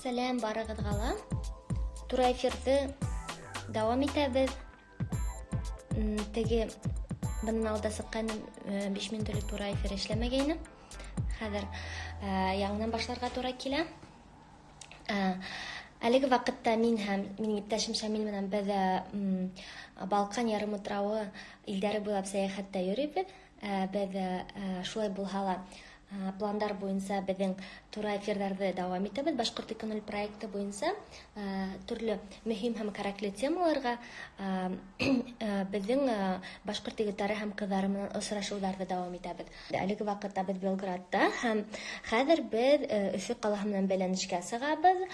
Сәлем барығыҙға. Тура эфирҙе дауам итәбеҙ. Теге бынан алда сыҡҡан 5 минутлык тура эфир эшләмәгәйне. Хәҙер яңынан башларға тура килә. Әлеге ваҡытта мин һәм минең иптәшем Шамил менән беҙ Балҡан ярымутрауы илдәре буйлап сәйәхәттә йөрөйбөҙ. Беҙ шулай булһа ла пландар буйынса беҙҙең тура эфирҙарҙы дауам итәбеҙ. Башҡорт экономик проекты буйынса төрлө мөһим һәм кәрәкле темаларға беҙҙең башҡорт егеттәре һәм ҡыҙҙары менән осрашыуҙарҙы дауам итәбеҙ. Әлеге ваҡытта беҙ Белградта һәм хәҙер беҙ Өфө ҡалаһы менән бәйләнешкә сығабыҙ.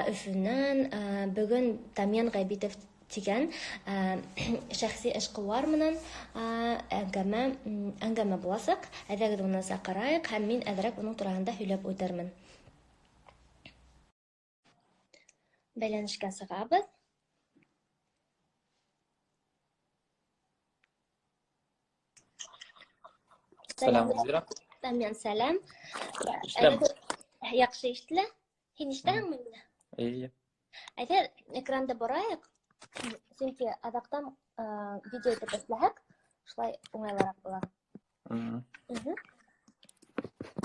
Өфөнән бөгөн Тамян Ғәбитов тигән шәхси эшҡыуар менән әңгәмә буласаҡ. Әйҙәгеҙ уны саҡырайыҡ һәм мин әҙерәк уның тураһында һөйләп үтермен. Бәйләнешкә сығабыҙ. Сәлам, Гөлзира. Тамян, сәлам. Эшләм. Яҡшы ишетелә. Һин ишетәһеңме мине? Эйе. Әйҙә, экранды борайыҡ. Сөнки аҙаҡтан видео итеп эшләһәк, шулай уңайлыраҡ була.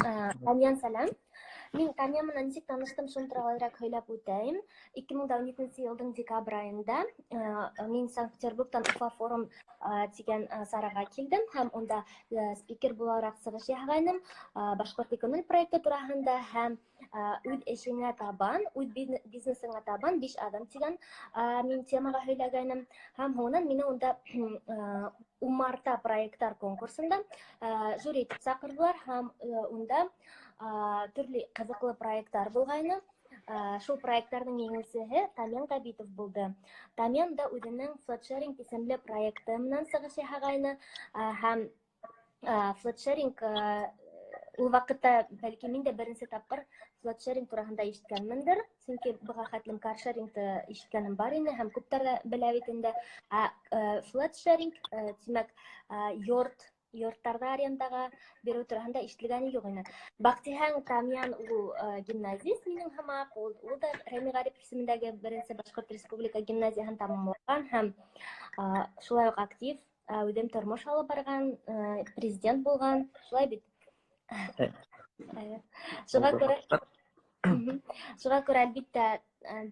Тамян, сәлам. Мин Тамян менән нисек таныштым, шуны туралыраҡ һөйләп үтәйем. 2012 йылдың декабрь айында мин Санкт-Петербургтан Уфа форум тигән сараға килдем һәм унда спикер булараҡ сығыш яһағайным. Башҡорт экономик проекты тураһында һәм үҙ эшеңә табан, үҙ бизнесыңа табан 5 аҙым тигән мин темаға һөйләгәйнем. Һәм һуңынан мине унда Умарта проекттар конкурсында жюри итеп саҡырҙылар һәм унда төрлө ҡыҙыҡлы проекттар булғайны. Шул проекттарҙың еңеүсеһе Тамян Ғәбитов булды. Тамян да үҙенең флетшеринг исемле проекты менән сығыш яһағайны һәм флетшеринг ул ваҡытта бәлки мин дә беренсе тапҡыр флетшеринг тураһында ишеткәнмендер. Сөнки быға хәтлем каршерингты ишеткәнем бар ине һәм күптәр ҙә белә бит инде. Флетшеринг, тимәк, йорттарҙы арендаға биреү тураһында ишетелгәне юҡ ине. Баҡтиһәң, Тамян ул гимназист минең һымаҡ, ул да Рәми Ғарипов исемендәге беренсе Башҡорт Республика гимназияһын тамамлаған һәм шулай уҡ актив, үҙем тормош алып барған, президент булған, шулай бит. Шуға күрә, әлбиттә,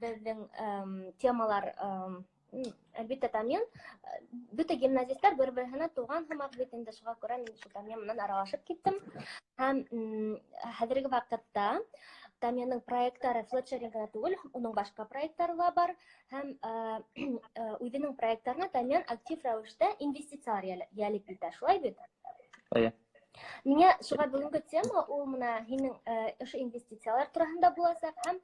беҙҙең темалар, әлбиттә, Тамян, бөтә гимназистар бер-береһенә туған һымаҡ бит инде. Шуға күрә мин шул Тамян менән аралашып киттем. Һәм хәҙерге ваҡытта Тамяндың проекттары флетшерингына түгел, уның башҡа проекттары ла бар. Һәм үҙенең проекттарына Тамян актив рәүештә инвестициялар йәлеп итә. Шулай бит? Миңә шуға бөгөнгө тема ул менә һинең ошо инвестициялар тураһында буласаҡ һәм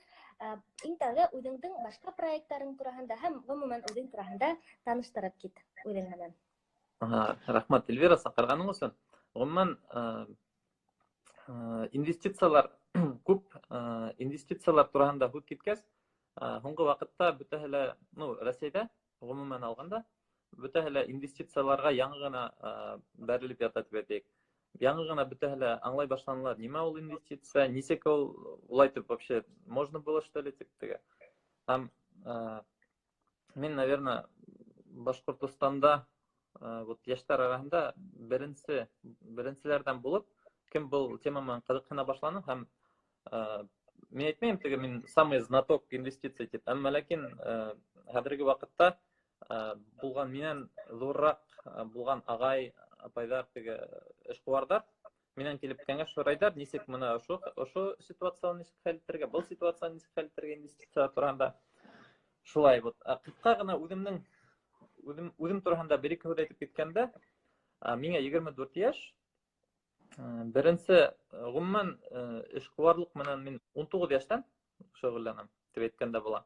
иң тәүҙә үҙеңдең башҡа проекттарың тураһында һәм ғөмүмән үҙең тураһында таныштырып кит үҙең менән. Рәхмәт, Эльвира, саҡырғаның өсөн. Ғөмүмән, инвестициялар күп, инвестициялар тураһында һүҙ киткәс, һуңғы ваҡытта бөтәһе лә, Рәсәйҙә, ғөмүмән алғанда, бөтәһе лә инвестицияларға яңы ғына бәрелеп ята тип әйтәйек. Яңы ғына бөтәһе лә аңлай башланылар. Нимә ул инвестиция, нисек ул улайтып вообще можно было что ли тип теге. Һәм мин, наверное, Башҡортостанда вот йәштәр араһында беренселәрҙән булып, кем был тема менән ҡыҙыҡһына башланым һәм мин әйтмәйем теге мин самый знаток инвестиция тип, әммә ләкин хәҙерге ваҡытта булған минән ҙурыраҡ булған ағай, апайҙар, теге эшҡыуарҙар минән килеп кәңәш һорайҙар, нисек мына ошо ситуацияны нисек хәл итергә, был ситуацияны нисек хәл итергә инвестиция тураһында. Шулай вот. Ҡыҫҡа ғына үҙем тураһында бер-ике һүҙ әйтеп киткәндә, миңә 24 йәш. Беренсе ғөмүмән эшҡыуарлыҡ менән мин 19 йәштән шөғөлләнәм тип әйткәндә була.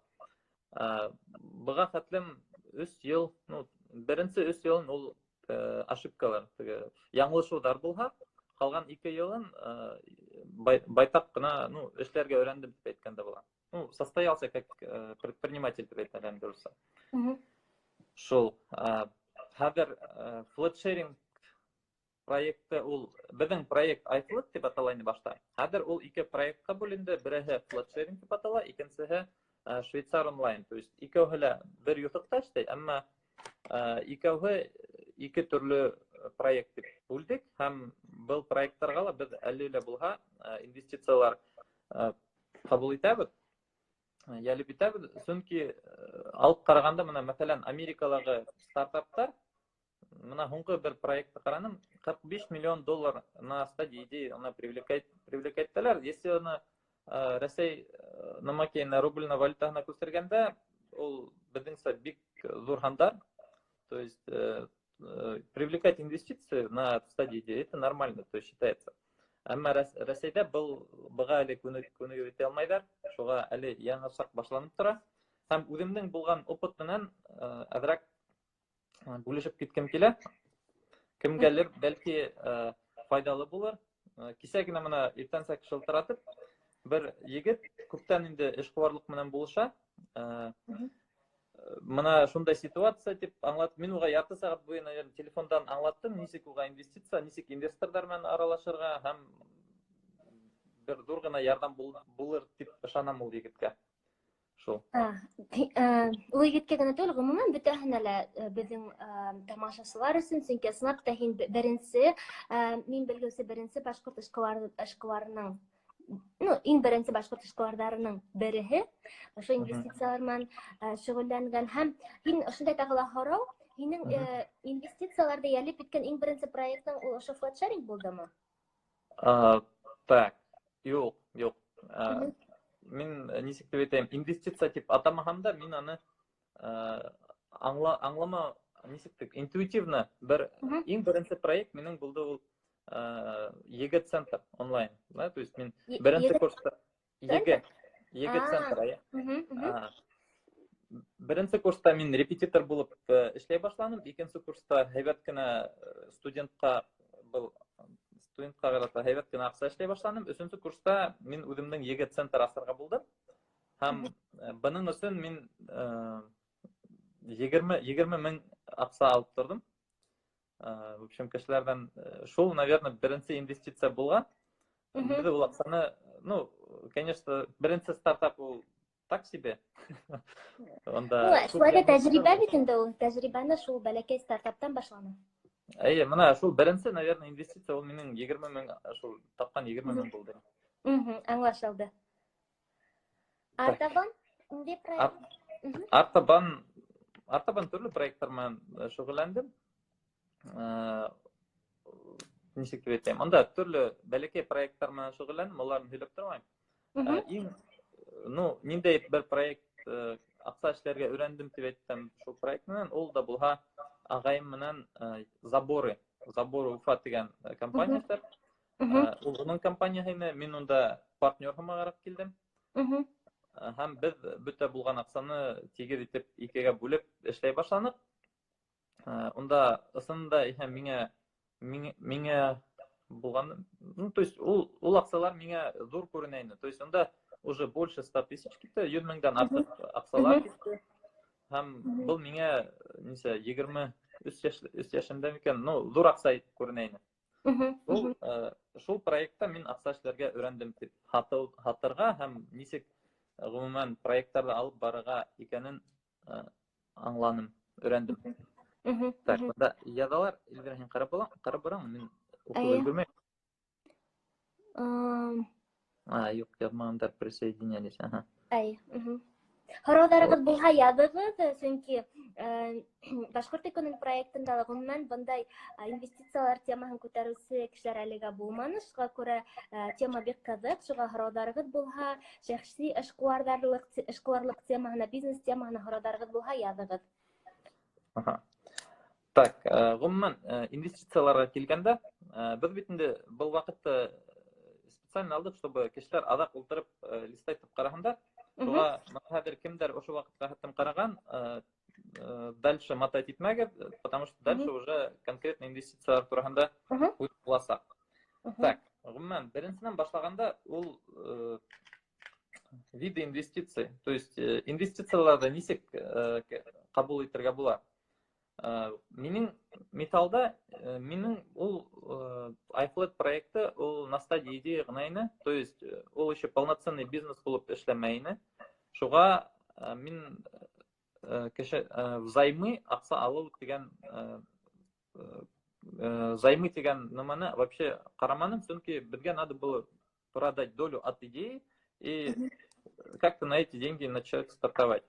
Быға хәтлем 3 йыл, беренсе 3 йылын ул ошибкалар, яңылышыуҙар булһа, ҡалған 2 йылын байтаҡ ҡына эшләргә өйрәндем тип әйткәндә була. Состоялся как предприниматель тип әйтәләр дөрөсө. Шул. Хәҙер флетшеринг проекты ул безнең проект iFloat дип атала инде башта. Хәзер ул ике проектка бүленде. Береһе FloatSharing дип атала, икенчесе Швейцар онлайн. То есть икәүһе лә бер ютыкта эшләй, әмма икәүһе ике төрле проект дип бүлдек һәм был проектларга ла без әле лә булһа инвестициялар кабул итәбез. Ялеп итәбез, чөнки алып караганда менә мәсәлән Америкадагы стартаптар мына һуңгы бер проектты караным, 45 миллион доллар на стадии она привлекательтәләр. Если аны Россия намакейна рубльна валютаһына күчергәндә, ул безнеңсә бик зур хандар. То есть привлекать инвестиции на стадии это нормально, то есть считается. Әмма Россиядә был быга әле күнегеп итә алмайдар. Шуга әле яңа сак башланып тора. Һәм үземнең булган опыт менән азрак бүлешеп киткем килә. Кемгәлер бәлки файдалы булыр. Кисә генә менә иртәнсәк шылтыратып, бер егет күптән инде эшкуарлык менән булыша. Мына шундай ситуация дип аңлатып, мин уга ярты сәгать буе, наверное, телефондан аңлаттым, нисек уга инвестиция, нисек инвесторлар белән аралашырга һәм бер зур гына ярдәм булыр дип ышанам ул егеткә. Шул. Ул егеткә генә түгел, гомумән бөтәһенә лә безнең тамашачылар өчен, чөнки снапта һин беренче, мин белгәнчә беренче башкорт эшкуарының иң беренче башкорт эшкуарларының береһе, ошо инвестициялар менән шөгыльләнгән һәм һин ошондай тагыла һорау, һинең инвестицияларда ялеп иткән иң беренче проектың ул ошо FloatSharing булдымы? Так, юк. Мин нисек дип әйтәм, инвестиция дип атамасам да, мин аны аңлама нисек дип интуитивно бер иң беренче проект минең булды ул ЕГЭ центр онлайн, да, то есть мин беренче курста ЕГЭ центр, беренче курста мин репетитор булып эшләй башладым, икенче курста һәйбәт кенә студентка карата һәйбәт кенә акча эшләй башладым, өченче курста мин үземнең ЕГЭ центр асырга булдым. Һәм буның өчен мин 20 мең акча алып тордым. В общем, кешеләрдән шул, наверное, беренче инвестиция булган. Без ул акчаны, конечно, беренче стартап ул так себе. Анда шулай да тәҗрибә бит инде ул. Тәҗрибәне шул бәләкәй стартаптан башланы. Менә шул беренче, наверное, инвестиция ул минең 20 мең, шул тапкан 20 мең булды. Аңлашылды. Артабан инде проект. Артабан төрле проекттар менән шөгыльләндем. Ничек дип әйтәм, анда төрле бәләкәй проекттар менән шөгыльләндем, аларны һөйләп тормыйм. Ниндәй бер проект акча эшләргә өйрәндем дип әйтсәм, шул проект менән ул да булһа агайым менән Заборы Уфа дигән компания эшләр. Уның компанияһына мин унда партнер буларак килдем. Һәм без бөтә булган акчаны тигез итеп икегә бүлеп эшләй башладык. Унда ысында миңа булган, то есть ул акчалар миңа зур күренә инде. То есть унда уже больше 100 тысяч китте, 100 меңдән артык акчалар китте. Һәм был миңа 23 яшендә микән, зур акча күренә инде. Шул проектта мин акча эшләргә өйрәндем дип хатырга һәм нисек гомумән проектларда алып барырга икәнен аңланым, өйрәндем. Так, монда язалар, Эльвира, һин карап барам, мин укып өлгермәйм. Юк, язмаганда присоединялись. Һораударыгыз булһа языгыз, чөнки башкорт экономик проектында гомумән бындай инвестициялар темаһын күтәрүче кешеләр әлегә булманы. Шуңа күрә тема бик кызык. Шуңа һораударыгыз булһа, шәхси эшкуарлык темаһына, бизнес темаһына һораударыгыз булһа языгыз. Так, гомумән инвестицияларга килгәндә, без бит инде был вакытта специально алдык, чтобы кешеләр азак ултырып листайтып караганда, шуга хәзер кемдер ошо вакытта хәттем караган, дальше мотать итмәгез, потому что дальше уже конкретно инвестициялар турында уйласак. Так, гомумән беренчедән башлаганда ул виды инвестиций, то есть инвестицияларда нисек кабул итәргә була. Минең металлда, минең ул проекты ол на стадии идеи гына, то есть ол еще полноценный бизнес булып эшләмәйне. Шуга мин кеше взаймы акча алу дигән займы дигән nimаны вообще караманым, чөнки безгә надо было продать долю от идеи и как-то на эти деньги начать стартовать.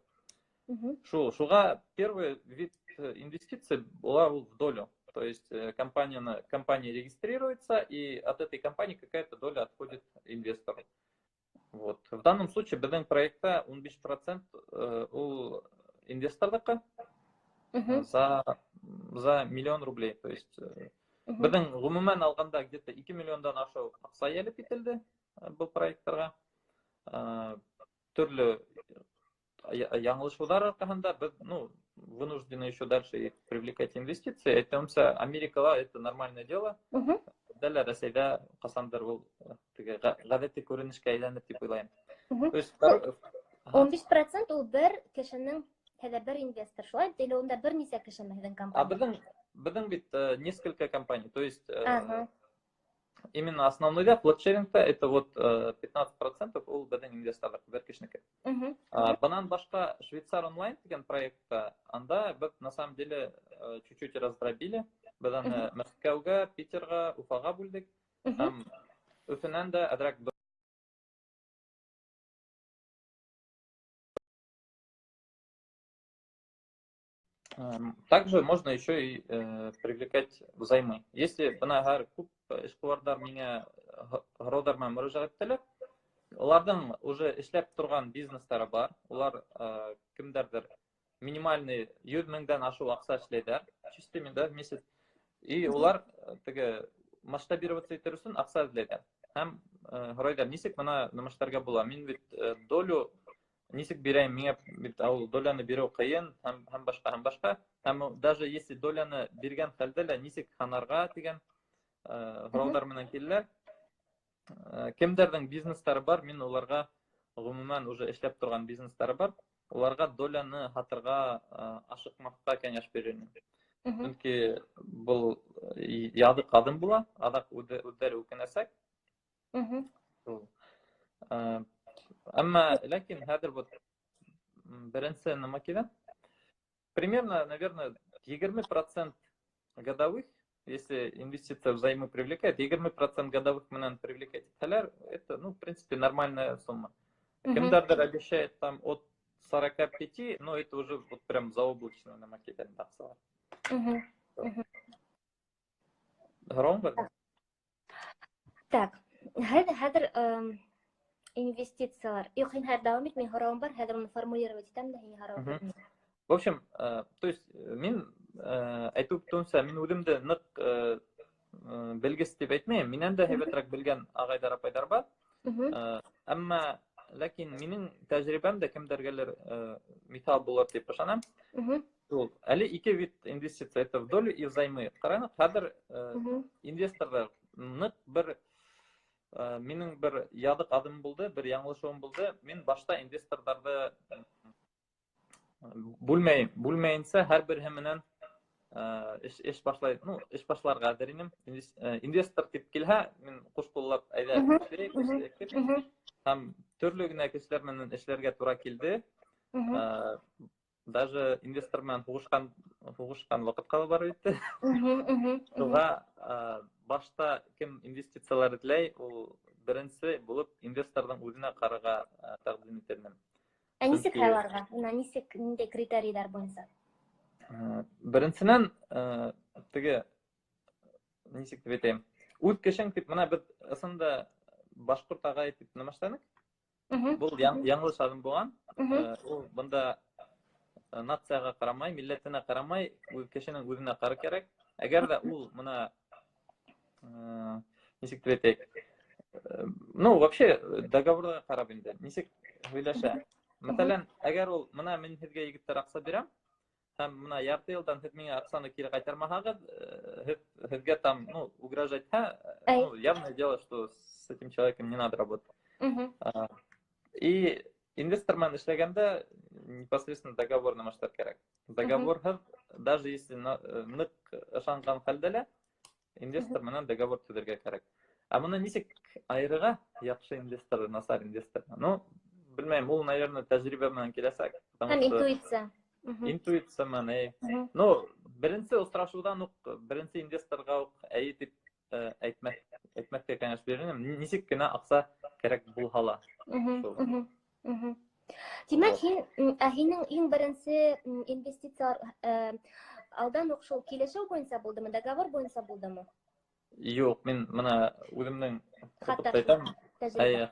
Шуга первый вид инвестиций была в долю. То есть компания регистрируется, и от этой компании какая-то доля отходит инвестору. Вот. В данном случае біздің проекта 15% у инвестордыкі за $1 миллион. То есть біздің ғұмумен алғанда где-то 2 миллиондан ашу ақша еліп етілді бұл проекттарға. Түрлі яңылышулар арқасында біз вынуждены еще дальше их привлекать инвестиции. Айтамса, Америкала это нормальное дело. Дәлі Рәсейдә қасандар бұл ғадетті көрінішке әйләніп деп ойлайым. То есть 15% ул бер кешенең бер инвестор шулай, или онда бер нисә кеше мәһәдән компания? Біздің бит несколько компаний. То есть именно основной флотшеринг это вот 15% ол біздің инвесторлар бер кешенеке. Банан башка Швейцар онлайн деген проектта анда біз на самом деле чуть-чуть раздробили. Біз аны Мәскәүгә, Питерга, Уфага бүлдек. Һәм Өфөнән дә әдрәк. Также можно еще и привлекать взаймы. Если бынагар күп эшкуарлар миңа городарма мөрәҗәгать итәләр, уларның уже эшләп торган бизнестары бар. Улар кемдердер минимальный 100 меңдән ашу акча эшләйләр, чистыми да, в месяц. И улар теге масштабироваться итәр өчен акча эзләйләр. Һәм городар нисек моны нимәшләргә була? Мин бит долю нисек бирәм, миңа бит ул доляны бирү кыен, һәм башка. Һәм даже если доляны биргән хәлдә лә нисек ханарга дигән городар менән киләләр. Кемдердің бизнестары бар, мен оларға ғұмумен уже эшләп тұрған бизнестары бар, оларға доляны хатырға ашықмаққа кәнеш беремін. Чөнки бұл яды қадым була, адақ үдәр үкенәсәк. Әмма ләкин хәзер вот беренче нема килә. Примерно, наверное, 20% годовых, если инвестиция взаймы привлекает, 20% годовых менен привлекать. Это, в принципе, нормальная сумма. Кемдардер обещает там от 45, но это уже вот прям заоблачно на макете. Так, хәзер инвестициялар. Юк, хәзер дәвам ит, мин харам бар, хәзер аны формулировать итәм дә, һин харам. В общем, то есть мин айтып тонса, мин үземдә нык белгес дип әйтмәйм. Миннән дә һәйбәтрәк белгән агайдар апайдар бар. Әмма ләкин минең тәҗрибәмдә кемдергәлер мисал булыр дип ышанам. Әле ике вид инвестиция, это в долю и взаймы. Караңыз, хәзер инвесторлар нык бер минең бер ядык адым булды, бер яңлышуым булды. Мин башта инвесторларны бүлмәйінсә, һәр бір менен эш башларга дәринем. Инвестор дип килһә, мин куш куллап әйдә эшләйм. Һәм төрле генә кешеләр менен эшләргә туры килде. Даже инвестор менен хугышкан вакытка бар итте. Шуга башта кем инвестициялар эзләй, ул беренче булып инвесторның үзенә карарга тәкъдим итәм. Нисек хәлләргә? Нисек нинди критерийлар буенча? Беренчедән, теге нисек дип әйтәм, үз кешең дип менә без ысында башкорт агай дип намаштанык. Бу яңлыш адым булган. Ул монда нацияга карамай, милләтенә карамай, үз кешенең үзенә карар кирәк. Әгәр дә ул моны нисек дип әйтәйек. Вообще договорга карап инде. Нисек уйлаша? Мәсәлән, әгәр ул моны мин һезгә егеттер акча бирәм, һәм моны ярты елдан һез миңа акчаны кире кайтармаһагыз, һезгә там, угрожать, явное дело, что с этим человеком не надо работать. И инвестор менен эшләгәндә непосредственно договор намаштар кирәк. Договор, даже если нык ышанган хәлдә лә, инвестор менен договор төзергә кирәк. Моны нисек айырыга яхшы инвестор, насар инвестор? Ну, белмәйм, ул, наверное, тәҗрибә белән киләсәк, потому Һәм что интуиция. интуиция менә. Мгм. Ну, беренче очрашудан ук беренче инвесторга ук әй дип әйтмәккә кәңәш бирәм. Нисек кенә акча кирәк булһа Мгм. Димәк, Вот. һинең иң беренче инвестициялар алдан ук шул килешү буенча булдымы, договор буенча булдымы? Юк, мин моны үземнең Хатта опытта шул әйтәм.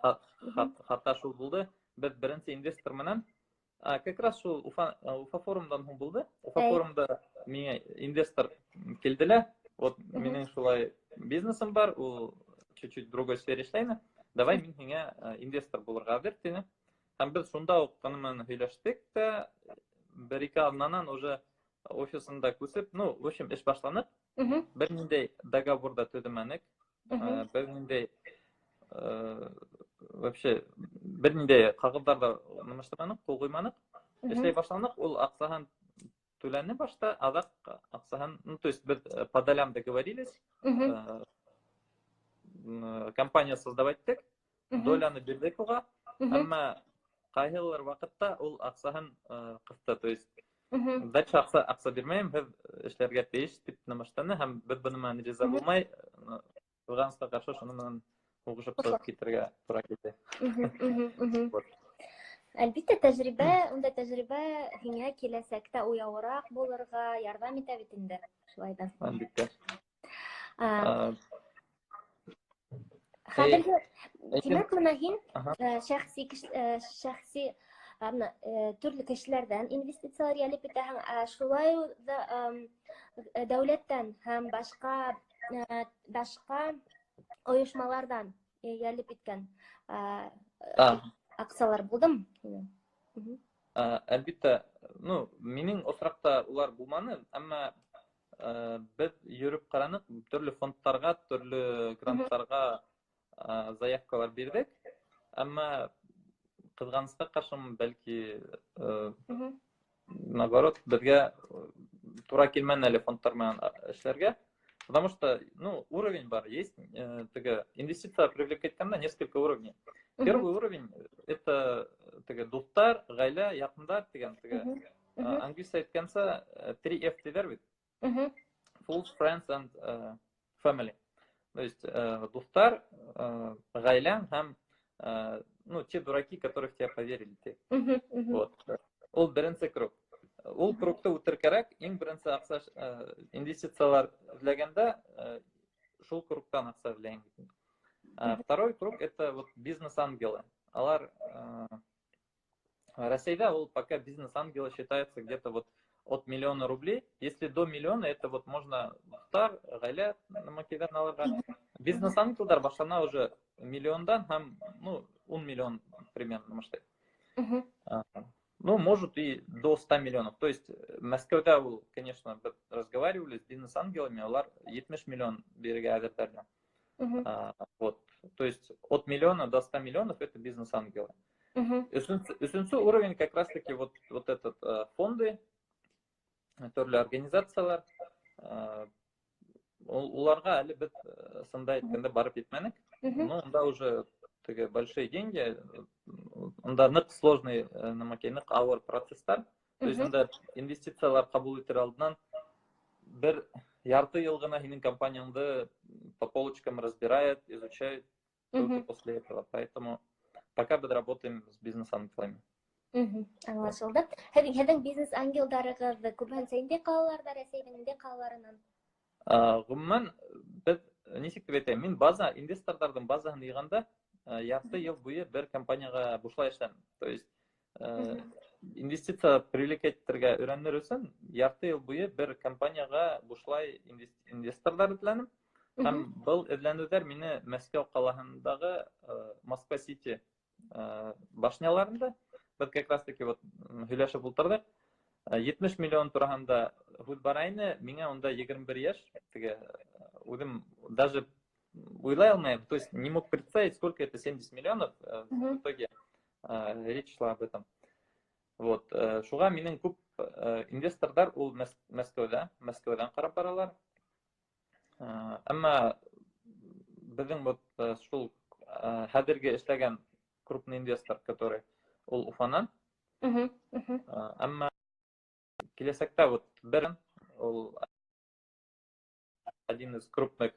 тәҗрибә. Хатта шул булды. Без беренче инвестор менән как раз шул Уфа форумдан һуң булды. Уфа форумда миңа инвестор килделәр. Вот минең шулай бизнесым бар, ул чуть-чуть другой сфере эшләйме. Давай мин һиңа инвестор булырга бир дине. Һәм без шунда ук аны һөйләштек тә, бер-ике атнаннан уже офисында күсеп, ну, в общем, эш башланып, бер ниндәй договорда төземәнек, бер ниндәй вообще бер ниндәй кагылдарда нимәштәмәнек, кул куйманык, эшләй башланык, ул акчаһын түләне башта, азак акчаһын, ну, то есть без по долям договорились, компания создавать иттек, доляны бирдек уга, әмма кайһылыр вакытта ул акчаһын кысты, то есть дальше акча бирмәйм, һез эшләргә тиеш дип нимәштәне, һәм без буны менән риза булмай, Луганска каршы шуны менән угышып чыгып китәргә туры килде. Әлбиттә, тәҗрибә, унда тәҗрибә һиңа киләсәктә уяурак булырга ярдәм итә бит инде. Шулай да. Әлбиттә. Хәзерге, димәк, менә һин шәхси төрле кешеләрдән инвестициялар ялеп итәһең, шулай да дәүләттән һәм башка оешмалардан ялеп иткән акциялар булдымы? Әлбиттә, ну, минең осракта улар булманы, әмма без йөреп каранык, төрле фондтарга, төрле грантларга заявкалар бирдек, әмма кызганычка каршы, бәлки, наоборот, безгә туры килмәне әле фондтар менән эшләргә, потому что, ну, уровень бар, есть, инвестиция привлекать кандай несколько уровней. Первый уровень это дуслар, гаилә, якындар дигән, английский әйткәнчә 3F диләр бит. Fools, friends and family. То есть дуслар, гаилә һәм, ну, те дураки, которых тебя поверили. Вот. Ул беренче круг. Ул кругта үтер кирәк, иң беренче акча инвестициялар эзләгәндә шул кругтан акча эзләйм. Второй круг это вот бизнес-ангелы. Алар Россия, пока бизнес-ангелы считается где-то вот от миллиона рублей. Если до миллиона, это вот можно стар, гаилә, намакидан алырга. Бизнес-ангелдар башлана уже миллиондан, һәм, ну, 10 миллион примерно маштаб. Ну, может и до 100 миллионов. То есть Москвада, конечно, разговаривали с бизнес-ангелами, алар 70 миллион бирергә әзерләр. Вот. То есть от миллиона до 100 миллионов это бизнес-ангелы. Üçüncü уровень как раз таки вот этот фонды, төрле организациялар, уларга әле без сында әйткәндә барып җитмәдек. Но онда уже такие большие деньги, онда нык сложный намакейник авыр процесстар. То есть онда инвестициялар кабул итер алдыннан бер ярты ел гына һинең компанияңды по полочкам разбирает, изучает только после этого. Поэтому пока мы работаем с бизнес-ангелами. Аңлашылды. Һеҙҙең бизнес-ангелдарығыҙ күбеһенсә инде ҡалаларҙа, Рәсәйҙең инде ҡалаларынан? Ғөмүмән, беҙ нисек дип әйтәм, мин база инвесторҙарҙың базаһын йыйғанда ярты йыл буйы бер компанияға бушлай эшләнем. То есть инвестиция привлекать итергә өйрәнер өсөн ярты йыл буйы бер компанияға бушлай инвесторлар эҙләнем. Һәм был эҙләнеүҙәр мине Мәскәү ҡалаһындағы Москва-Сити башняларында, biz как раз таки вот һөйләшеп ултырдык. 70 миллион тураһында һүҙ бара ине, миңә онда 21 йәш, үҙем даже уйлай алмайым, то есть не мог представить, сколько это 70 миллионов, в итоге речь шла об этом. Вот, шуға минең күп инвестордар ул Мәскәүдән ҡарап баралар. Әммә безнең вот шул хәзерге эшләгән крупный инвестор, который ул Уфанан. Әмма киләсәктә вот берен ул один из крупных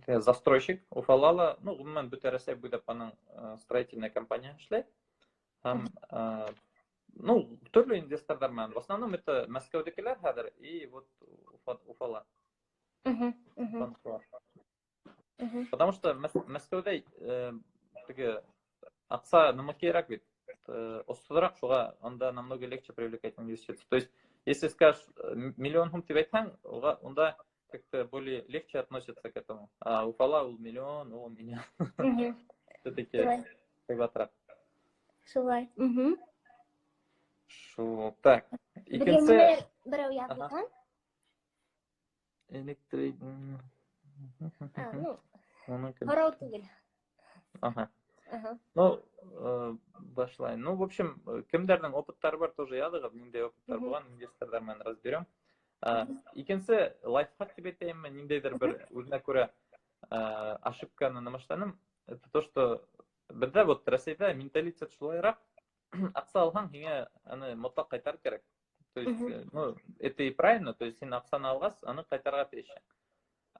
застройщик Уфалала, ну, гомумән бөтә Рәсәй буйлап аның строительная компания эшләй. Һәм ну, төрле инвесторлар менән. В основном это Мәскәүдәкеләр хәзер и вот Уфала. Потому что Мәскәүдә теге акса намыкерак бит. Остыдырак, шуга анда намного легче привлекать инвестиции. То есть, если скажешь миллион сум дип әйтсәң, онда как-то более легче относятся к этому. А Уфала ул миллион, ул миллион. Все-таки кыйбатрак. Шулай. Шу, так. Икенче берәү язган. Электрик. Ну, Һорау түгел. Ага. Ну, башлай. Ну, в общем, кемдердің опыттары бар, тоже языгыз. Ниндей опыттар булган, инвесторлар менен разберем. Икенче лайфхак дип әйтәйемме, ниндейдер бер үзенә күрә ошибканы намыштаным. Это то, что бездә вот Россиядә менталитет шулайрак. Акса алгаң, һиңа аны мотлак кайтарып керек. То есть, ну, это и правильно, то есть син аксаны алгас, аны кайтарга тиеш.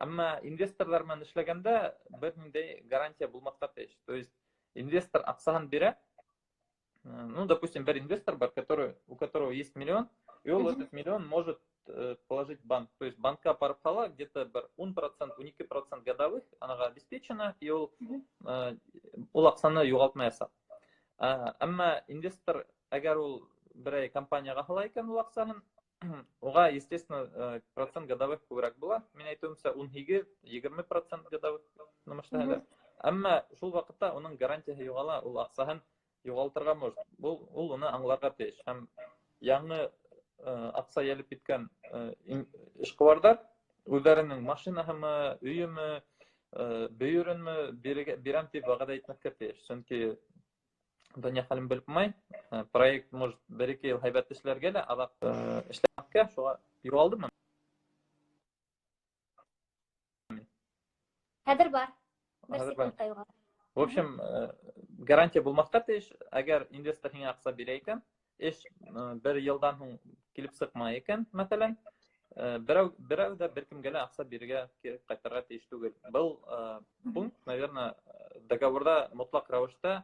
Әмма инвесторлар менен эшләгәндә бер ниндәй гарантия булмаска тиеш. То есть инвестор аксаһын бирә. Ну, допустим, бер инвестор бар, у которого есть миллион, и он этот миллион может положить в банк. То есть банка апарып кала, где-то 10%, 12% годовых анага обеспечено, и ул аксаны югалтмаясак. Әмма инвестор, әгәр ул берәй компанияга һала икән ул аксаһын, уга, естественно, процент годовых күбрәк була. Мин әйтүемчә, 18-20% годовых намыштаһалар. Әмма шул вакытта уның гарантияһы югала, ул аксаһын югалтырга может. Ул уны аңларга тиеш. Һәм яңы акса ялып киткән эшкуарлар үзләренең машинаһымы, өйеме, бөйрөнме бирәм дип вәгъдә итмәскә тиеш. Чөнки дөнья хәлен белеп булмай, проект может бер-ике ел һәйбәт эшләргә лә, адак эшләмәскә, шуга югалдымы? Хәзер бар. Хәзер бар. В общем, гарантия булмаска тиеш, әгәр инвестор һиңа акса бирә икән, эш бер елдан һуң килеп сыкмай икән, мәсәлән, берәү дә беркемгә лә акса бирергә кайтарга тиеш түгел. Был пункт, наверное, договорда мотлак рәвештә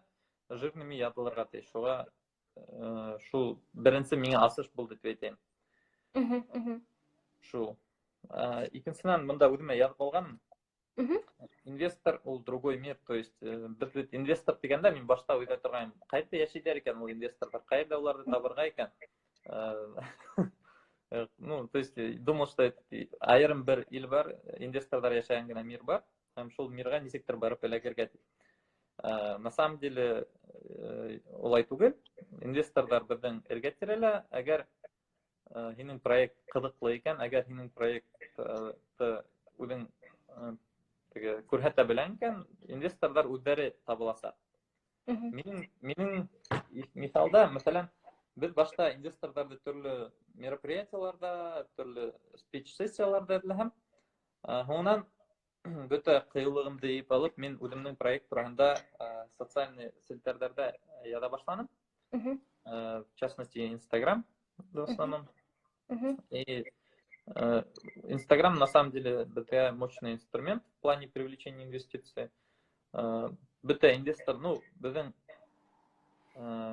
жирными язылырга тиеш. Шуга шул беренче миңа асыш булды дип әйтәм. Шул. Икенчедән, монда үземә язып алганым. Инвестор ул другой мир, то есть без инвестор дигәндә мин башта уйлый торган, кайда яшиләр икән ул инвесторлар, кайда уларны табырга икән. Ну, то есть думал, что аерым бер ил бар, инвесторлар яшәгән генә мир бар, һәм шул мирга ничектер барып эләгергә. На самом деле, улай түгел, инвесторлар бездән эргә терәлә, әгәр һинең проект кызыклы икән, әгәр һинең проектты үзең күрһәтә белән икән, инвесторлар үзләре табыласа. Минең мисалда, мәсәлән, без башта инвесторларны төрле мероприятияларда, төрле спич сессияларда эзләһәм. Һуңнан бөтә кыюлыгымды йыйып алып, мин үземнең проект турында социальный сетьләрдә яза башладым. В частности, Instagram в основном. И Instagram на самом деле это мощный инструмент в плане привлечения инвестиций. Бөтә инвестор, ну, безнең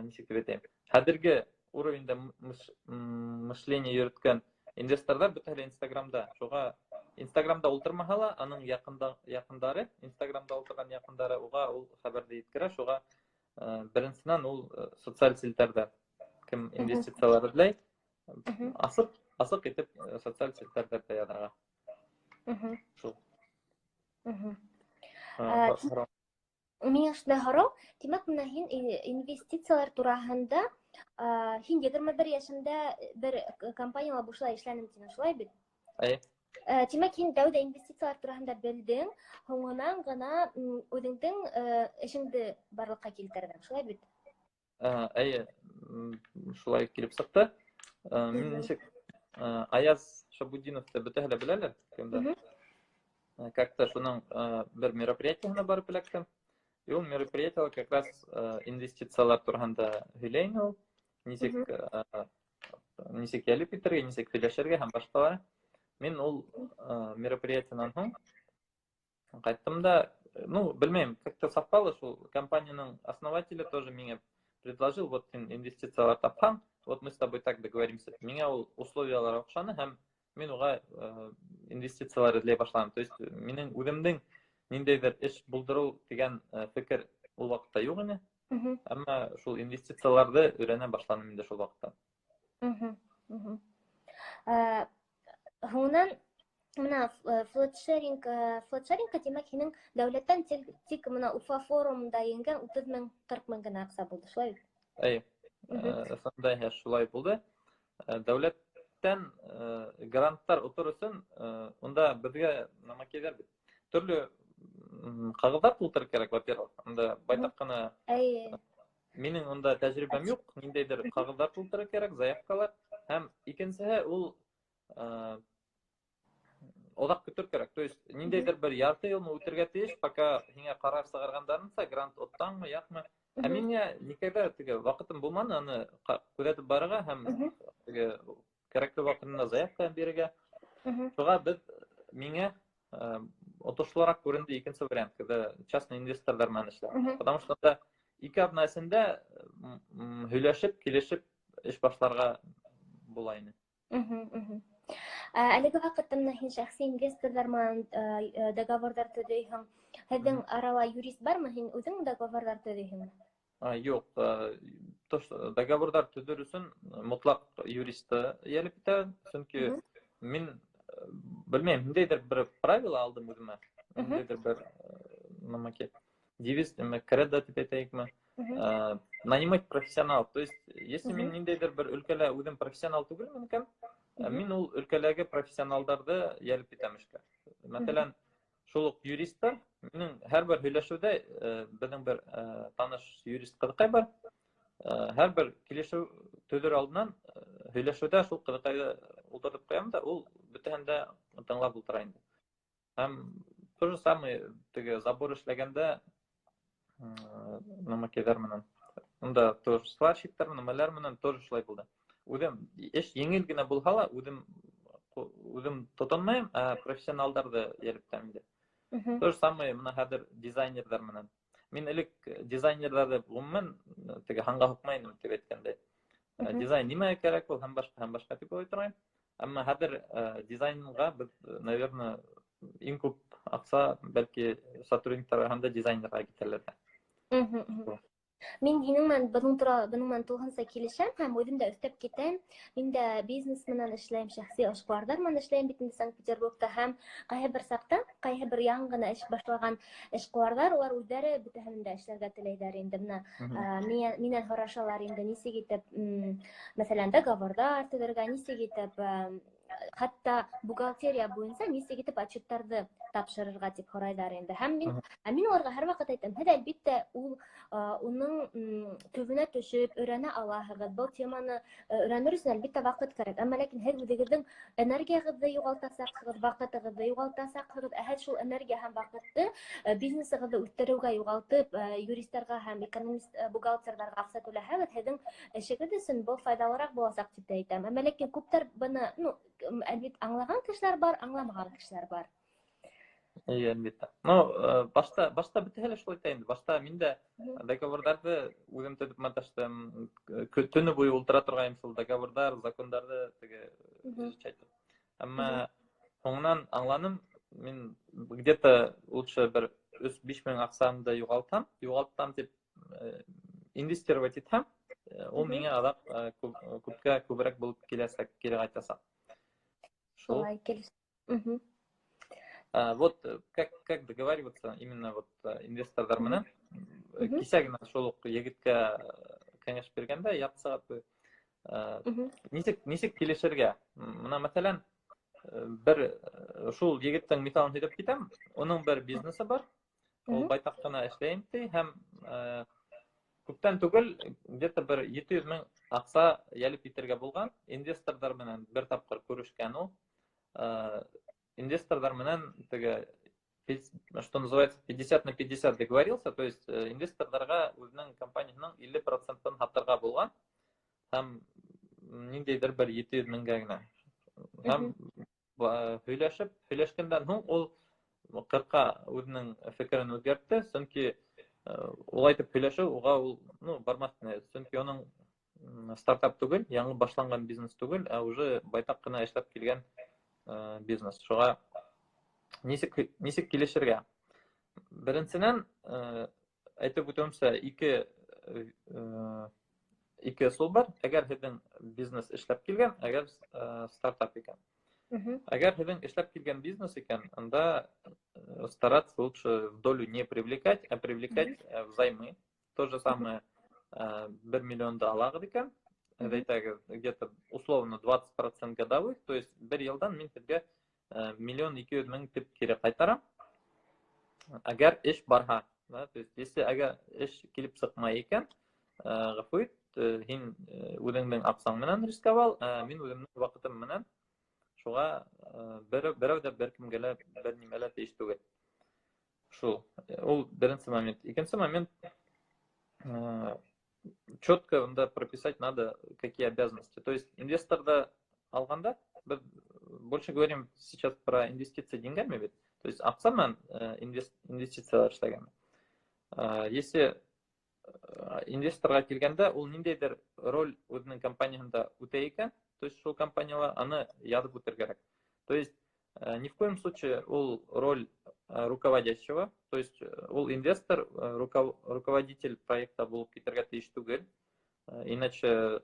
ничек дип әйтәм, хәзерге уровеньда мышление йөрткән инвесторлар бөтәле Instagramда. Шуга Instagramда ултырмаһа, аның якындары, Instagramда ултырган якындары уга ул хәбәрне yetkерә. Шуга беренчедән ул социаль сетьләрдә кем инвестициялар эзләй, асык итеп социаль сетьләрдә язарга. Шул. Мин шунда һорау, димәк, менә һин инвестициялар тураһында, һин 21 яшендә бер компаниягә бушлай эшләнем дигән, шулай бит? Димәк, һин тәүдә инвестициялар тураһында белдең, һуңынан гына үзеңнең эшеңне барлыкка килтердең, шулай бит? Шулай килеп сыкты. Мин ничек Аяз Шабудиновты бөтәһе лә беләләр, кемдә? как-то шуның бір мероприятиеһына барып эләктем. И ул мероприятиега как раз инвестициялар турында һөйләйне ул. Нисек нисек ялеп итәргә, нисек һөйләшергә һәм башкалары. Мин ул мероприятиенан һуң кайттым да, ну, белмәйм, как-то совпало, шул компанияның основателе тоже миңа предложил, вот син инвестициялар тапкан, вот мы с тобой так договоримся. Миңа ул условиялар оҡшаны һәм мин уға инвестициялар эҙләй башладым. То есть минең үҙемдең ниндәйҙер эш булдырыу дигән фекер ул ваҡытта юҡ ине. Әммә шул инвестицияларҙы өйрәнә башланым инде шул ваҡытта. Һуңынан мына флотшеринг тимәк һинең дәүләттән тик мына Уфа форумында енгән 30,000 40,000 генә аҡса булды, шулай бит? Әйе, ысынында шулай булды. Дәүләттән гранттар отор өсөн унда беҙгә намакәйҙәр бит. Төрлө ҡағыҙҙар тултырыр кәрәк, во-первых. Унда байтаҡ ҡына минең унда тәжрибәм юҡ, ниндәйҙер ҡағыҙҙар тултырыр кәрәк, заявкалар. Һәм икенсеһе ул оҙаҡ көтөр кәрәк. То есть ниндәйҙер бер ярты йылмы үтергә тейеш, пока һиңә ҡарар сығарғандарынса, грант оттаңмы, яҡмы. Ә миңә никогда теге ваҡытым булманы, аны күҙәтеп барырға һәм теге кәрәкле ваҡытында заявка бирергә. Шуға миңә отошлораҡ күренде икенсе вариант, когда частный инвесторҙар менән эшләр. Потому что да ике аҙна эсендә һөйләшеп, килешеп эш башларға була ине. Әлеге ваҡытта мына һин шәхси инвесторҙар менән договорҙар төҙөйһөң. Һеҙҙең арала юрист бармы? Һин үҙең договорҙар төҙөйһөңмө? Юҡ, договорҙар төҙөр өсөн мотлаҡ юристты йәлеп итә, сөнки мин белмәйем, ниндәйҙер бер правила алдым үҙемә, ниндәйҙер бер девиз, кредо тип әйтәйекме, нанимать профессионал. То есть, если мин ниндәйҙер бер өлкәлә үҙем профессионал түгелмен икән, мин ул өлкәләге профессионалдарҙы йәлеп итәм эшкә. Мәҫәлән, шул уҡ юристтар, минең һәр бер һөйләшеүҙә беҙҙең бер таныш юрист ҡыҙыҡай бар. Һәр бер килешеү төҙөр алдынан һөйләшеүҙә шул ҡыҙыҡайҙы ултыртып ҡуям да, ул бөтәһен дә тыңлап ултыра инде. Һәм то же самое теге забор эшләгәндә намакәйҙәр менән. Унда тоже сварщиктар менән, нәмәләр менән тоже шулай булды. Үҙем эш еңел генә булһа ла, үҙем тотонмайым, ә профессионалдарҙы йәлеп итәм инде. То же самое мына хәҙер дизайнерҙар менән. Мин элек дизайнерҙарҙы ғөмүмән теге һанға һуҡмай инем тип әйткәндәй. Дизайн нимәгә кәрәк ул һәм башҡа тип уйлай. Әммә хәҙер дизайнға беҙ, наверное, иң күп аҡса бәлки сотрудниктарға һәм дә дизайнерға китәләр. Мин һинең менән бының менән тулыһынса килешәм һәм үҙем дә өҫтәп китәм. Мин дә бизнес менән эшләйем, шәхси эшҡыуарҙар менән эшләйем бит инде Санкт-Петербургта һәм ҡайһы бер саҡта, ҡайһы бер яңы ғына эш башлаған эшҡыуарҙар, улар үҙҙәре бөтәһен дә эшләргә теләйҙәр инде. Минән һорашалар инде нисек итеп, мәҫәлән, договорҙар төҙөргә, нисек итеп, хатта бухгалтерия буйынса нисек итеп отчеттарҙы тапшырырға тип һорайҙар инде. Һәм мин уларға һәр ваҡыт әйтәм, һеҙ әлбиттә уның төбөнә төшөп, өйрәнә алаһығыҙ. Был теманы өйрәнер өсөн әлбиттә ваҡыт кәрәк. Әммә ләкин һеҙ үҙегеҙҙең энергияғыҙҙы юғалтасаҡһығыҙ, ваҡытығыҙҙы юғалтасаҡһығыҙ. Ә һеҙ шул энергия һәм ваҡытты бизнесығыҙҙы үҫтереүгә юғалтып, юристтарға һәм экономист, бухгалтерҙарға аҡса түләһәгеҙ, һеҙҙең эшегеҙ өсөн был файҙалыраҡ буласаҡ тип тә әйтәм. Әммә ләкин күптәр быны, әлбиттә, аңлаған кешеләр бар, аңламаған кешеләр бар. Әлбиттә. Башта бөтәһе лә шулай итә инде. Башта мин дә договорҙарҙы үҙем төҙөп маташтым. Төнө буйы ултыра торғайным шул договорҙар, закондарҙы теге изучайтып. Әммә һуңынан аңланым, мин где-то лучше бер 3-5 мең аҡсамды юғалтам тип инвестировать итһәм, ул миңә аҙаҡ күберәк булып киләсәк, кире ҡайтасаҡ. Шулай килеш. Вот как договариваться именно вот инвесторҙар менән. Кисә генә шул уҡ егеткә кәңәш биргәндә, ярты сәғәт буйы. Нисек килешергә? Мына мәҫәлән, бер шул егеттең миҫалын һөйләп китәм, уның бер бизнесы бар, ул байтаҡ ҡына эшләйем ти, һәм күптән түгел, где-то бер 700 мең аҡса йәлеп итергә булған, инвесторҙар менән бер тапҡыр күрешкән ул. Инвесторҙар менән теге что называется, 50 на 50 договорился, то есть инвесторларға өзінің компанияның 50%-ын хаттарға болған, һәм ниндейдер бір 700 меңгә генә. Һәм һөйләшкәндән һуң ул 40-ка үзенең фикерен үзгәртте, чөнки ул айтып һөйләшү уга ул, бармас кына, чөнки аның стартап түгел, яңа башланган бизнес түгел, ә уже байтак кына эшләп килгән бизнес. Шуңа нисек килешергә? Беренчедән, әйтеп үтүемчә, ике ысул бар. Әгәр һеҙҙең бизнес эшләп килгән, әгәр стартап икән. Әгәр һеҙҙең эшләп килгән бизнес икән, анда стараться лучше в долю не привлекать, а привлекать взаймы. То же самое 1 миллионда алагыҙ икән, әйтәгеҙ, где-то условно 20% годовых, то есть бер йылдан мин һеҙгә 1,2 миллион тип кире ҡайтарам. Әгәр эш барһа, то есть если әгәр эш килеп сыҡмай икән, ғәфү ит, һин үҙеңдең аҡсаң менән рисковал, мин үҙемнең ваҡытым менән. Шуға берәү ҙә бер кемгә лә бер нимә лә тейеш түгел. Шул. Ул беренсе момент. Икенсе момент, четко прописать надо, какие обязанности. То есть инвесторда алганда, больше говорим сейчас про инвестиции деньгами, ведь, то есть аҡса менән инвестициялар эшләгән. Если инвесторға килгәндә, ул ниндәйҙер роль үҙенең компанияһында үтә икән, то есть шул компаниялар аны яҙып үтергә кәрәк. То есть ни в коем случае ул роль руководящего, то есть ул инвестор, руководитель проекта булып китергә тейеш түгел, иначе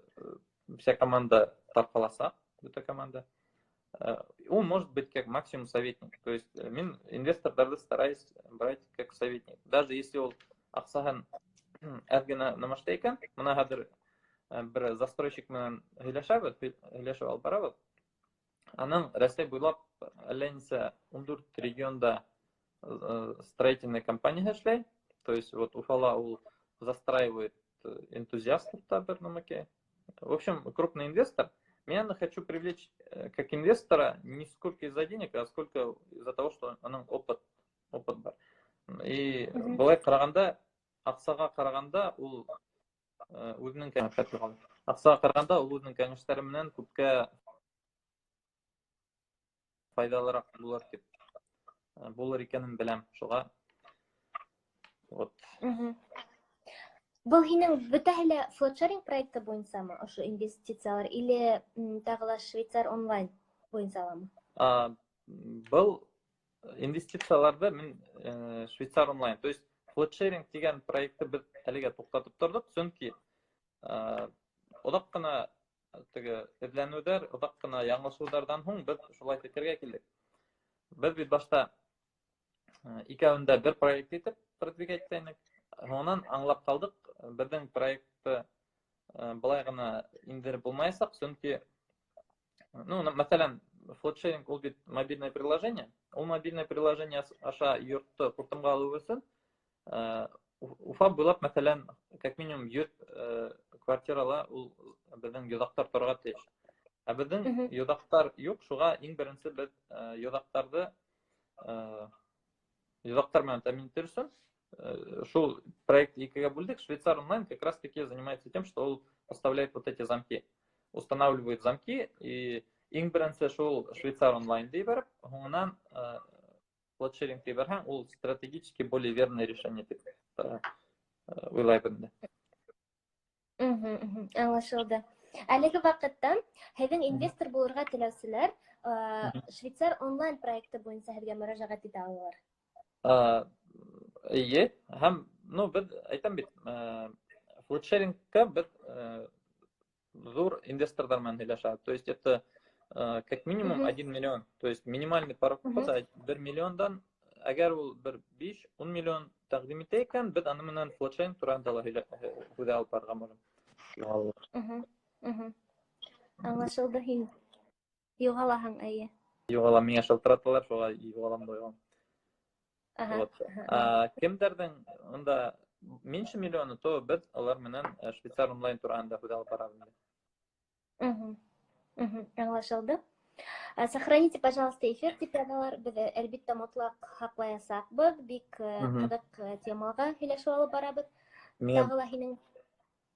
вся команда тарҡаласаҡ, бөтә команда. Он может быть как максимум советник. То есть мин инвесторҙарҙы стараюсь брать как советник. Даже если ул аҡсаһын әҙ генә намашта икән, мына хәҙер бер застройщик менән һөйләшеп алып барабыҙ. Аның Рәсәй буйлап әллә нисә 14 регионда строительная компания эшләй. То есть вот Уфала ул застраивает энтузиастов бер нәмәкәй. В общем, крупный инвестор. Меня хочу привлечь как инвестора не сколько из-за денег, а сколько из-за того, что аның опыт бар. И былай ҡарағанда, аҡсаға ҡарағанда ул үҙенең кәңәштәре менән күпкә файдалыраҡ булыр икәнен беләм. Шуға вот. Был һинең бөтәһе лә флотшеринг проекты буйынсамы, ошо инвестициялар, или тағы ла Швейцар онлайн буйынсамы? Был инвестицияларда мин Швейцар онлайн. То есть флотшеринг дигән проектты беҙ әлегә туҡтатып торҙоҡ, сөнки оҙаҡ ҡына эҙләнеүҙәр, оҙаҡ ҡына яңылышыуҙарҙан һуң беҙ шулай фекергә килдек. Беҙ бит башта икәүендә бер проект итеп продвигать итәйнек. Һуңынан аңлап ҡалдыҡ, беҙҙең проектты былай ғына индереп булмаясаҡ, сөнки, мәҫәлән, флотшеринг ул бит мобильное приложение. Ул мобильное приложение аша йортто ҡуртымға алыу өсөн Уфа буйлап, мәҫәлән, как минимум 100 квартирала ул беҙҙең йоҙаҡтар торға тейеш. Ә беҙҙең йоҙаҡтар юҡ, шуға иң беренсе беҙ йоҙаҡтар менән тәьмин итер өсөн шул проект икегә бүлдек. Швейцар онлайн как раз таки занимается тем, что он поставляет вот эти замки, устанавливает замки, и иң беренсе шул Швейцар онлайн дей барып, һуңынан флотшеринг дей барһаң, ул стратегически более верное решение дип уйлайбыҙ инде. Аңлашылды. Әлеге ваҡытта һеҙҙең инвестор булырға теләүселәр Швейцар онлайн проекты буйынса һеҙгә мөрәжәғәт итә алалар. Эйе, һәм, беҙ әйтәм бит, флотшерингка беҙ ҙур инвесторҙар менән һөйләшәбеҙ. То есть это как минимум 1 миллион. То есть минимальный порог 1 миллиондан, әгәр ул 5-10 миллион тәҡдим итә икән, беҙ аны менән флотшеринг тураһында ла һүҙ алып барырға мөмкин. Аңлашылды, һин юғалаһың, эйе. Юғалам, миңә шылтыраталар, шуға юғалам да юғалам. Кемдәрҙең унда меньше миллионы, то беҙ алар менән Швейцар онлайн тураһында һүҙ алып барабыҙ. Аңлашылды. Сохраните, пожалуйста, эфир типиалар. Без әлбиттә мотлак хаклаясакбыз. Бик кызык темага һөйләшеп алып барабыз. Миңа Тагы ла һинең.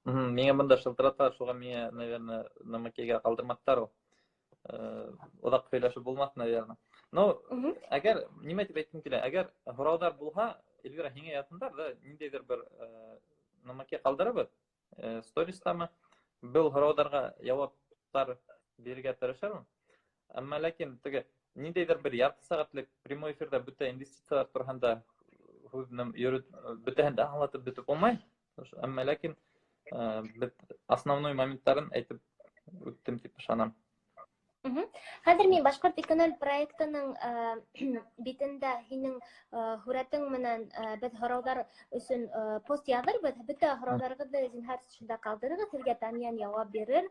миңа монда шылтыраталар, шуға миңа, наверное, намакейга калдырматтар ул. Оҙаҡ һөйләшеп булмаҫ, наверное. Но әгәр нимә тип әйткем килә, әгәр һорауҙар булһа, Эльвира, һиңә яҙһындар да, ниндәйҙер бер намакей ҡалдырырбыҙ сторistамы. Был һорауҙарға яуаптар бирергә тырышырмын. Әммә ләкин теге ниндәйҙер бер ярты сәғәтлек прямой эфирҙа бөтә инвестициялар тураһында бөтәһен дә аңлатып бөтөп булмай. Әммә ләкин основной моменттарын әйтеп үттем тип ышанам. Хәзер мин Башҡорт эконом проектының битендә һинең һүрәтең менән беҙ һорауҙар өсөн пост яҙырбыҙ. Бөтә һорауҙарығыҙҙы зинһар шунда ҡалдырығыҙ, һеҙгә Тамьян яуап бирер.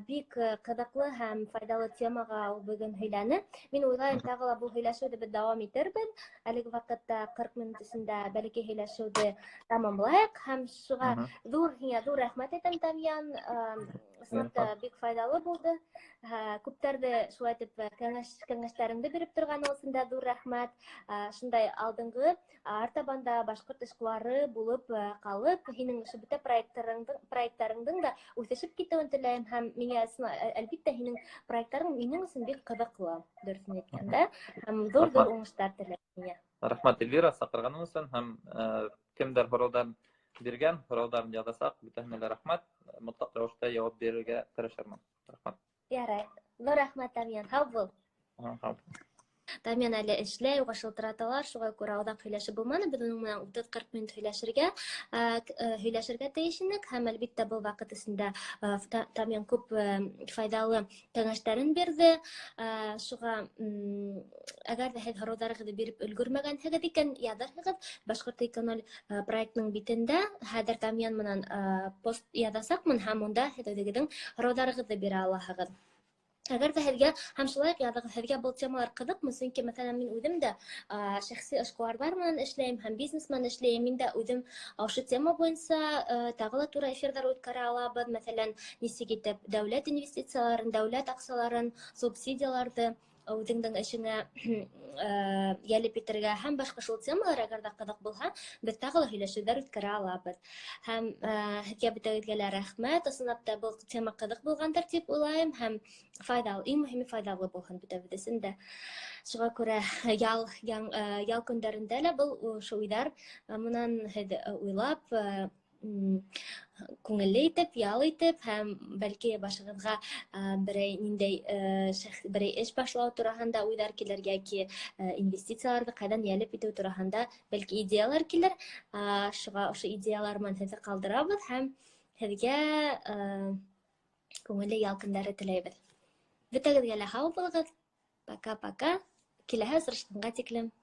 Бик ҡыҙыҡлы һәм файдалы темаға ул бөгөн һөйләне. Мин уйлайым, тағы ла был һөйләшеүҙе беҙ дауам итербеҙ. Әлеге ваҡытта 40 минут эсендә бәләкәй һөйләшеүҙе тамамлайыҡ. Һәм шуға һиңә ҙур рәхмәт әйтәм, Тамьян. Ысынлап бик файдалы булды. Күптәрҙе шулай итеп кәңәштәреңде биреп торғаны өсөн дә ҙур рәхмәт. Шундай алдынғы артабанда башҡорт эшҡыуары булып ҡалып, һинең ошо бөтә проекттарыңдың да үҫешеп китеүен теләйем. Һәм миңә әлбиттә һинең проекттарың минең өсөн бик ҡыҙыҡлы, дөрөҫөн әйткәндә. Һәм ҙур уңыштар теләйем миңә. Рәхмәт, Эльвира, саҡырғаның өсөн. Һәм кемдәр һорауҙарын биргән, һорауҙарын яҙасаҡ, бөтәһенә лә рәхмәт. Мотлаҡ рәүештә яуап бирергә тырышырмын. Рәхмәт. Ярай. Ҙур рәхмәт, Тамьян. Һау бул. Тамьян әле эшләй, уға шылтыраталар, шуға күрә оҙаҡ һөйләшеп булманы. Беҙ уның менән 30-40 минут һөйләшергә тейеш инек. Һәм әлбиттә был ваҡыт эсендә Тамьян күп файдалы кәңәштәрен бирҙе. Шуға әгәр ҙә һеҙ һорауҙарығыҙҙы биреп өлгөрмәгәнһегеҙ икән, яҙырһығыҙ. Башҡорт эконом проектының битендә хәҙер Тамьян менән пост яҙасаҡмын һәм унда һеҙ үҙегеҙҙең һорауҙарығыҙҙы бирә алаһығыҙ. Әгәр ҙә һеҙгә һәм шулай уҡ яҙығыҙ, һеҙгә был темалар ҡыҙыҡмы? Сөнки, мәҫәлән, мин үҙем дә шәхси эшҡыуарҙар менән эшләйем һәм бизнес менән эшләйем. Мин дә үҙем ошо тема буйынса тағы ла тура эфирҙар үткәрә алабыҙ. Мәҫәлән, нисек итеп дәүләт инвестицияларын, дәүләт аҡсаларын, субсидияларҙы үҙеңдең эшеңә йәлеп итергә һәм башҡа шул темалар, әгәр ҙә ҡыҙыҡ булһа, беҙ тағы ла һөйләшеүҙәр үткәрә алабыҙ. Һәм һеҙгә бөтәгеҙгә лә рәхмәт. Ысынлап та был тема ҡыҙыҡ булғандыр тип уйлайым һәм файдалы, иң мөһиме файдалы булһын бөтәбеҙ өсөн дә. Шуға күрә ял көндәрендә лә был уйҙар менән һеҙ уйлап, күңелле итеп, ял итеп һәм бәлки башығыҙға берәй эш башлау тураһында уйҙар килер, йәки инвестицияларҙы ҡайҙан йәлеп итеү тураһында бәлки идеялар килер. Шуға ошо идеялар менән һеҙҙе ҡалдырабыҙ һәм һеҙгә күңелле ял көндәре теләйбеҙ. Бөтәгеҙгә лә һау булығыҙ. Пока-пока. Киләһе осрашҡанға тиклем.